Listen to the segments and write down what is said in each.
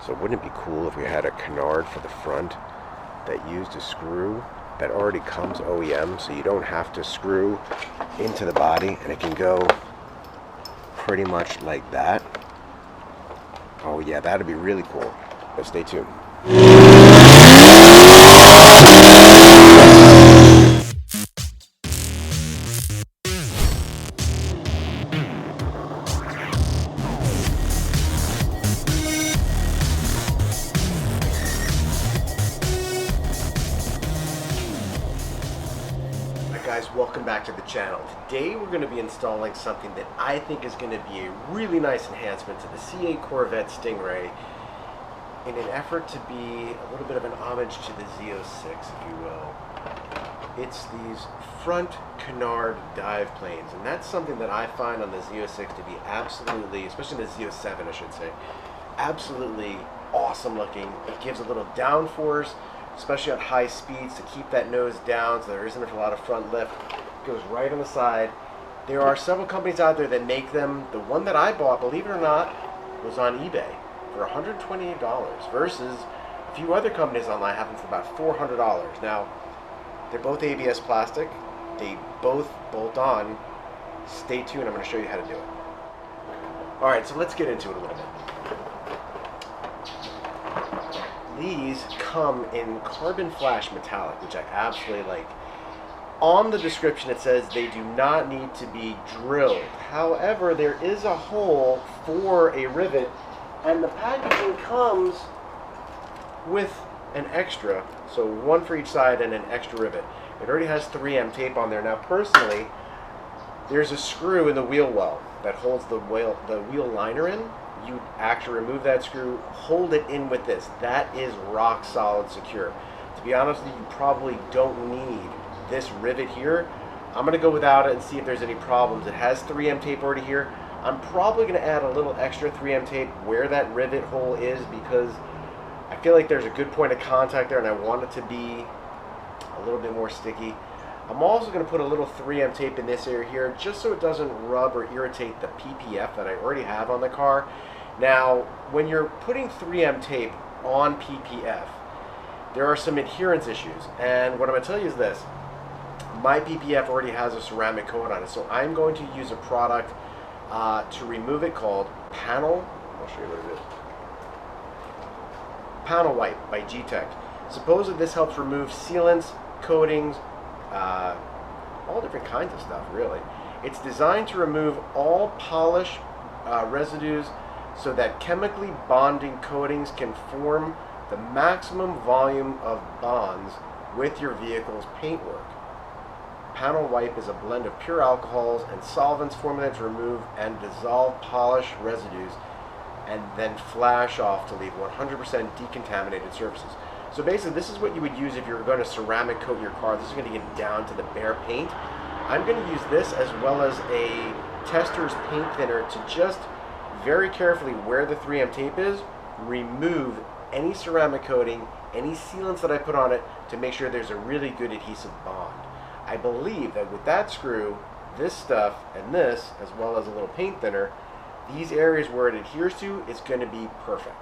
So wouldn't it be cool if we had a canard for the front that used a screw that already comes OEM, so you don't have to screw into the body, and it can go pretty much like that? Oh yeah, that'd be really cool. But stay tuned. Guys, welcome back to the channel. Today we're going to be installing something that I think is going to be a really nice enhancement to the C8 Corvette Stingray in an effort to be a little bit of an homage to the Z06, if you will. It's these front canard dive planes, and that's something that I find on the Z06 to be absolutely, especially the Z07 I should say, absolutely awesome looking. It gives a little downforce, especially at high speeds, to keep that nose down so there isn't a lot of front lift. It goes right on the side. There are several companies out there that make them. The one that I bought, believe it or not, was on eBay for $128 versus a few other companies online have them for about $400. Now, they're both ABS plastic. They both bolt on. Stay tuned, I'm going to show you how to do it. Alright, so let's get into it a little bit. These come in carbon flash metallic, which I absolutely like. On the description it says they do not need to be drilled. However, there is a hole for a rivet, and the packaging comes with an extra, so one for each side and an extra rivet. It already has 3M tape on there. Now personally, there's a screw in the wheel well that holds the wheel liner in. You actually remove that screw, hold it in with this. That is rock solid secure. To be honest with you, you probably don't need this rivet here. I'm going to go without it and see if there's any problems. It has 3M tape already here. I'm probably going to add a little extra 3M tape where that rivet hole is because I feel like there's a good point of contact there and I want it to be a little bit more sticky. I'm also going to put a little 3M tape in this area here just so it doesn't rub or irritate the PPF that I already have on the car. Now, when you're putting 3M tape on PPF, there are some adherence issues, and what I'm going to tell you is this. My PPF already has a ceramic coat on it, so I'm going to use a product to remove it called I'll show you what it is. Panel Wipe by G-Tech. Supposedly this helps remove sealants, coatings, all different kinds of stuff, really. It's designed to remove all polish residues so that chemically bonding coatings can form the maximum volume of bonds with your vehicle's paintwork. Panel Wipe is a blend of pure alcohols and solvents formulated to remove and dissolve polish residues and then flash off to leave 100% decontaminated surfaces. So basically this is what you would use if you were going to ceramic coat your car. This is going to get down to the bare paint. I'm going to use this as well as a tester's paint thinner to just very carefully where the 3M tape is, remove any ceramic coating, any sealants that I put on it to make sure there's a really good adhesive bond. I believe that with that screw, this stuff, and this, as well as a little paint thinner, these areas where it adheres to is going to be perfect.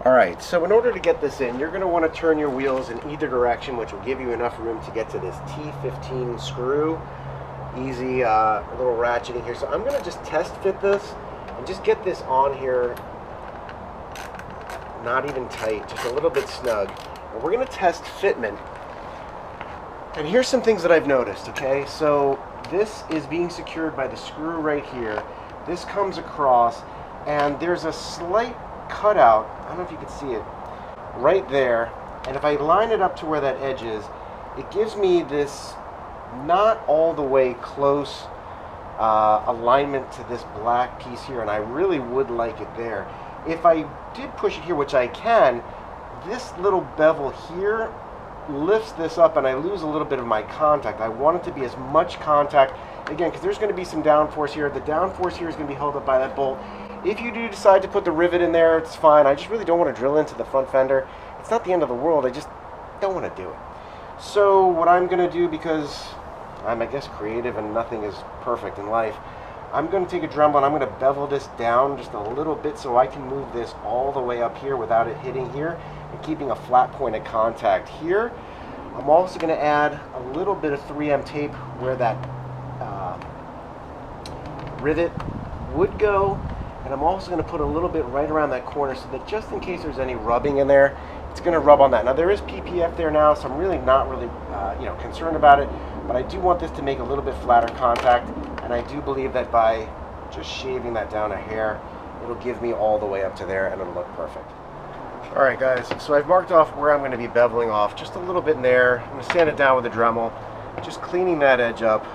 Alright, so in order to get this in, you're going to want to turn your wheels in either direction, which will give you enough room to get to this T15 screw. Easy little ratcheting here. So I'm going to just test fit this and just get this on here, not even tight, just a little bit snug. And we're going to test fitment. And here's some things that I've noticed, okay? So this is being secured by the screw right here. This comes across, and there's a slight cutout, I don't know if you can see it, right there. And if I line it up to where that edge is, it gives me this not all the way close alignment to this black piece here, and I really would like it there. If I did push it here, which I can, this little bevel here lifts this up and I lose a little bit of my contact. I want it to be as much contact, again, because there's going to be some downforce here. The downforce here is going to be held up by that bolt. If you do decide to put the rivet in there, it's fine. I just really don't want to drill into the front fender. It's not the end of the world, I just don't want to do it. So what I'm going to do, because I'm, I guess, creative and nothing is perfect in life, I'm going to take a Dremel and I'm going to bevel this down just a little bit so I can move this all the way up here without it hitting here and keeping a flat point of contact here. I'm also going to add a little bit of 3M tape where that rivet would go, and I'm also going to put a little bit right around that corner so that just in case there's any rubbing in there, it's going to rub on that. Now there is PPF there now, so I'm really not concerned about it, but I do want this to make a little bit flatter contact, and I do believe that by just shaving that down a hair, it'll give me all the way up to there and it'll look perfect. Alright guys, so I've marked off where I'm going to be beveling off, just a little bit in there. I'm going to sand it down with a Dremel, just cleaning that edge up.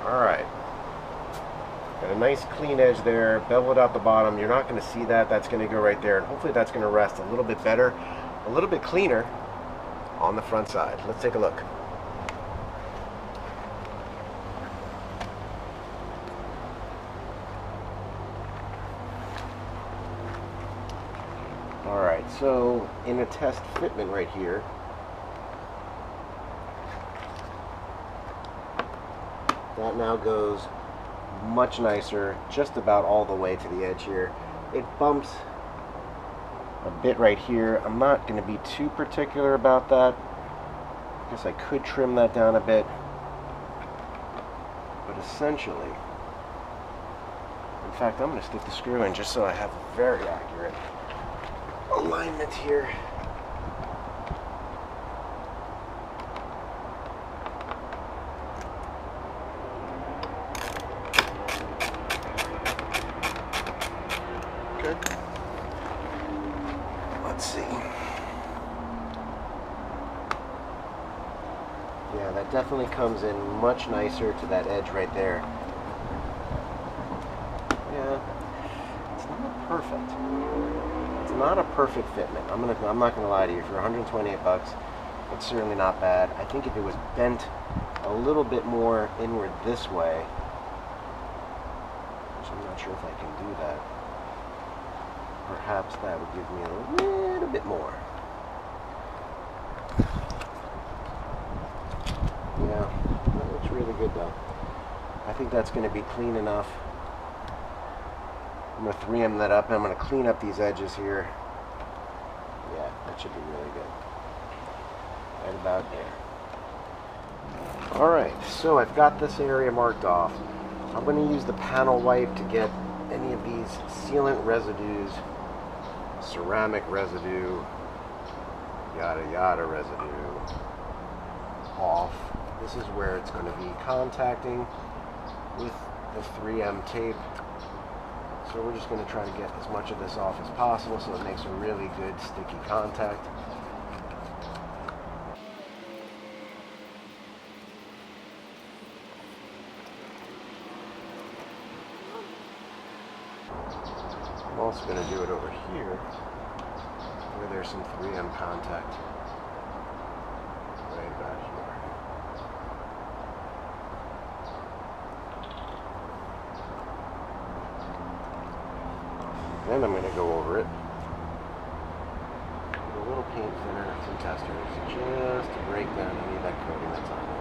Alright, got a nice clean edge there, beveled out the bottom. You're not going to see that, that's going to go right there, and hopefully that's going to rest a little bit better, a little bit cleaner on the front side. Let's take a look. Alright, so in a test fitment right here, that now goes much nicer, just about all the way to the edge here. It bumps a bit right here. I'm not going to be too particular about that. I guess I could trim that down a bit. But essentially, in fact, I'm going to stick the screw in just so I have a very accurate alignment here. Good. Let's see. Yeah, that definitely comes in much nicer to that edge right there. Yeah, it's not perfect. It's not a perfect fitment. I'm not gonna lie to you. For 128 bucks, it's certainly not bad. I think if it was bent a little bit more inward this way, which I'm not sure if I can do that, perhaps that would give me a little bit more. Yeah, that looks really good though. I think that's going to be clean enough. I'm going to 3M that up and I'm going to clean up these edges here. Yeah, that should be really good. Right about there. Alright, so I've got this area marked off. I'm going to use the panel wipe to get any of these sealant residues, ceramic residue, yada yada residue off. This is where it's going to be contacting with the 3M tape. So we're just going to try to get as much of this off as possible so it makes a really good sticky contact. I'm also going to do it over here where there's some 3M contact. Right about here. Then I'm going to go over it with a little paint thinner, some testers, just to break down any of that coating that's on there.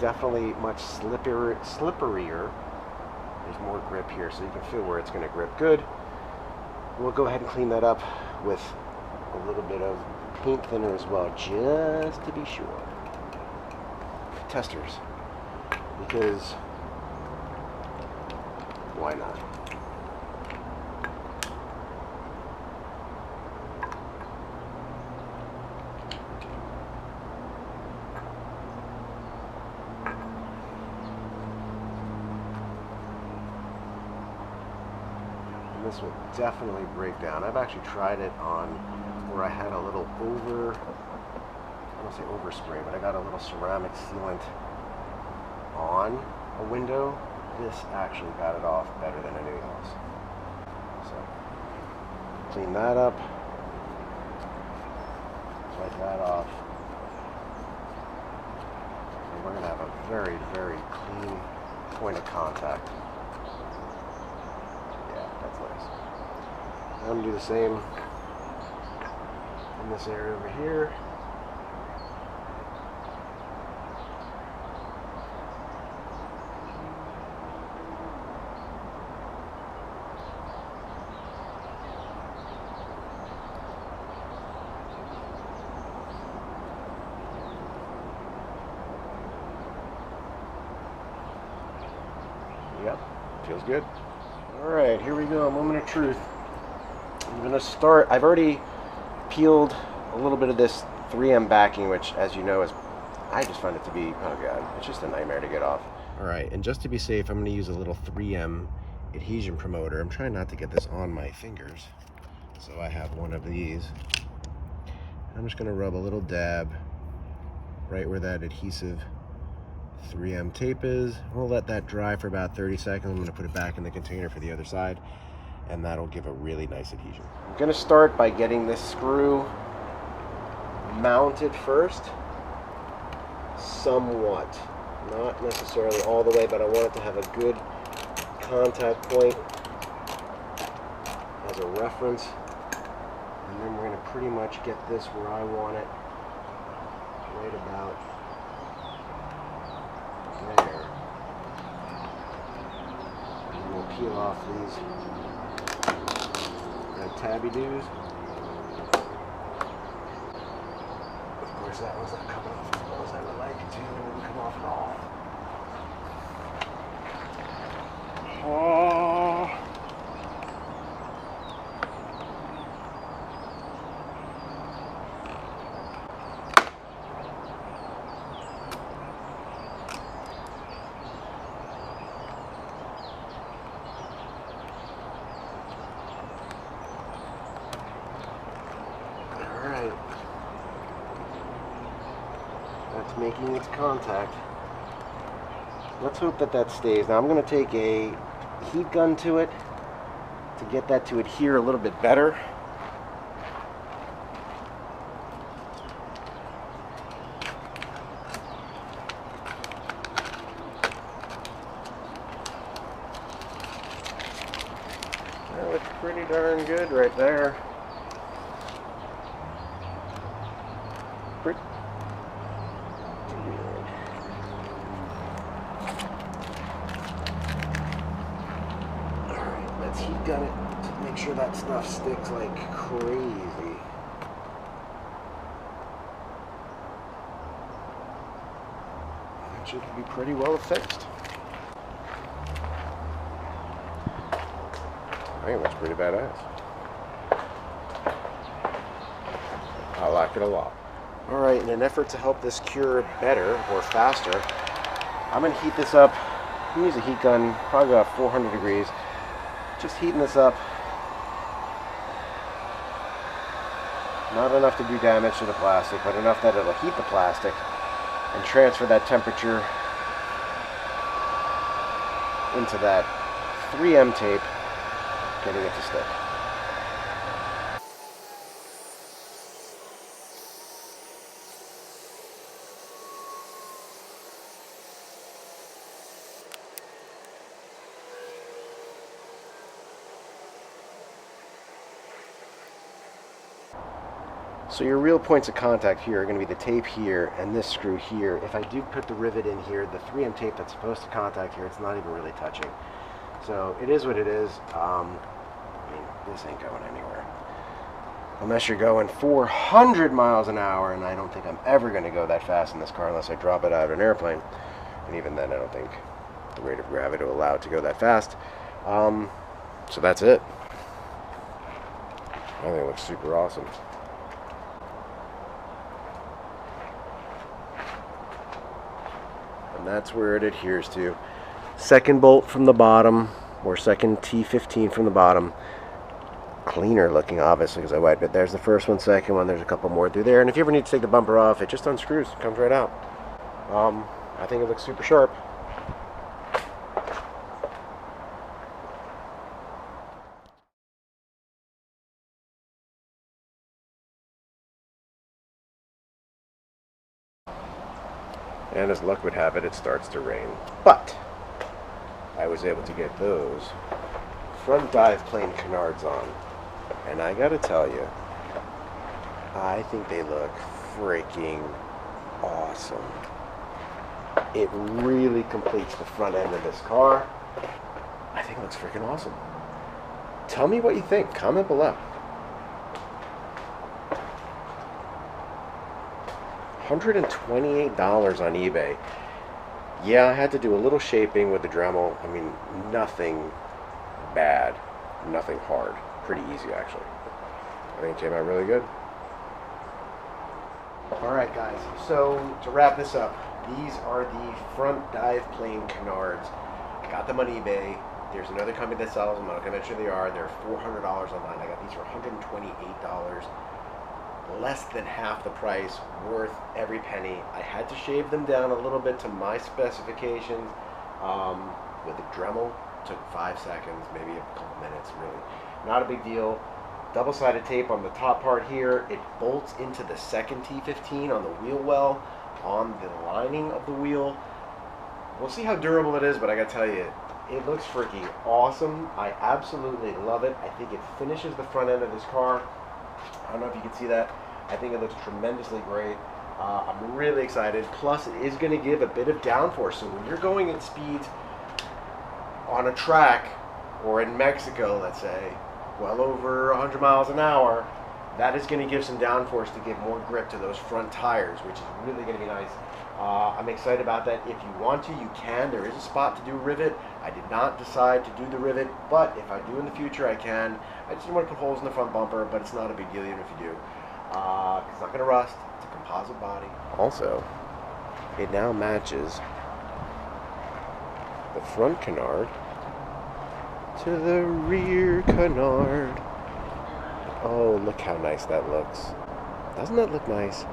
Definitely much slipperier. There's more grip here, so you can feel where it's going to grip good. We'll go ahead and clean that up with a little bit of paint thinner as well, just to be sure. Testers, because why not? this will definitely break down. I've actually tried it on where I had a little I don't want to say overspray, but I got a little ceramic sealant on a window. This actually got it off better than anything else. So clean that up, wipe that off, and we're going to have a very, very clean point of contact. Yeah, that's nice. I'm going to do the same in this area over here. Yep, feels good. Alright, here we go, moment of truth. I'm going to start, I've already peeled a little bit of this 3M backing, which as you know is, I just find it to be, oh god, it's just a nightmare to get off. Alright, and just to be safe, I'm going to use a little 3M adhesion promoter. I'm trying not to get this on my fingers, so I have one of these. I'm just going to rub a little dab right where that adhesive 3M tape is. We'll let that dry for about 30 seconds. I'm going to put it back in the container for the other side, and that'll give a really nice adhesion. I'm going to start by getting this screw mounted first, somewhat. Not necessarily all the way, but I want it to have a good contact point as a reference. And then we're going to pretty much get this where I want it, right about there. And we'll peel off these red tabby doos. Of course, that one's not coming off as well as I would like it to. It wouldn't come off at all. Oh. Alright. That's making its contact. Let's hope that that stays. Now I'm going to take a heat gun to it to get that to adhere a little bit better. That looks pretty darn good right there. Pretty good. Alright, let's heat gun it to make sure that stuff sticks like crazy. That should be pretty well fixed. I think that's pretty badass. I like it a lot. Alright, in an effort to help this cure better or faster, I'm going to heat this up. I'm going to use a heat gun, probably about 400 degrees. Just heating this up. Not enough to do damage to the plastic, but enough that it'll heat the plastic and transfer that temperature into that 3M tape, getting it to stick. So your real points of contact here are going to be the tape here and this screw here. If I do put the rivet in here, the 3M tape that's supposed to contact here, it's not even really touching. So it is what it is. I mean, this ain't going anywhere. Unless you're going 400 miles an hour, and I don't think I'm ever going to go that fast in this car unless I drop it out of an airplane. And even then, I don't think the rate of gravity will allow it to go that fast. So that's it. I think it looks super awesome. And that's where it adheres to. Second bolt from the bottom, or second T15 from the bottom, cleaner looking, obviously, because I wiped it. There's the first one, second one. There's a couple more through there. And if you ever need to take the bumper off, it just unscrews. It comes right out. I think it looks super sharp. And as luck would have it, it starts to rain. But I was able to get those front dive plane canards on. And I gotta tell you, I think they look freaking awesome. It really completes the front end of this car. I think it looks freaking awesome. Tell me what you think. Comment below. $128 on eBay. Yeah, I had to do a little shaping with the Dremel. I mean, nothing bad, nothing hard. Pretty easy, actually. I think it came out really good. Alright guys, so to wrap this up, these are the front dive plane canards. I got them on eBay. There's another company that sells them. I'm not going to mention who they are. They're $400 online. I got these for $128. Less than half the price, worth every penny. I had to shave them down a little bit to my specifications with the Dremel. Took 5 seconds, maybe a couple minutes, really. Not a big deal. Double-sided tape on the top part here. It bolts into the second T15 on the wheel well, on the lining of the wheel. We'll see how durable it is, but I gotta tell you, it looks freaking awesome. I absolutely love it. I think it finishes the front end of this car. I don't know if you can see that. I think it looks tremendously great. I'm really excited. Plus, it is going to give a bit of downforce. So when you're going at speeds on a track or in Mexico, let's say, well over 100 miles an hour, that is going to give some downforce to give more grip to those front tires, which is really going to be nice. I'm excited about that. If you want to, you can. There is a spot to do a rivet. I did not decide to do the rivet, but if I do in the future, I can. I just want to put holes in the front bumper, but it's not a big deal even if you do. It's not going to rust. It's a composite body. Also, it now matches the front canard to the rear canard. Oh, look how nice that looks. Doesn't that look nice?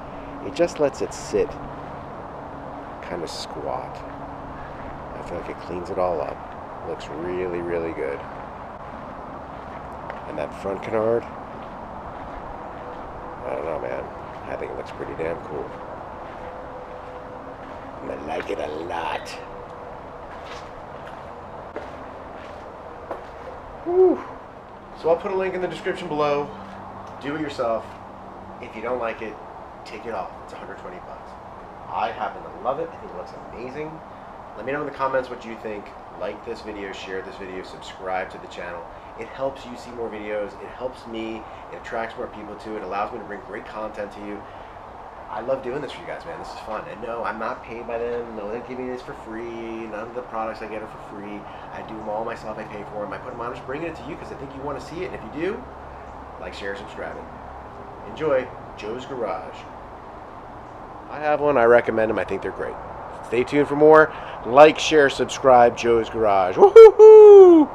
It just lets it sit kind of squat. I feel like it cleans it all up. Looks really, really good. And that front canard, I don't know, man. I think it looks pretty damn cool. I like it a lot. Whew. So I'll put a link in the description below. Do it yourself. If you don't like it, take it off. It's 120 bucks. I happen to love it. I think it looks amazing. Let me know in the comments what you think. Like this video, share this video, subscribe to the channel. It helps you see more videos. It helps me. It attracts more people to it. It allows me to bring great content to you. I love doing this for you guys, man. This is fun. And no, I'm not paid by them. No, they give me this for free. None of the products I get are for free. I do them all myself. I pay for them. I put them on. I'm just bringing it to you because I think you want to see it. And if you do, like, share, subscribe. Enjoy Joe's Garage. I have one. I recommend them. I think they're great. Stay tuned for more. Like, share, subscribe. Joe's Garage. Woohoo!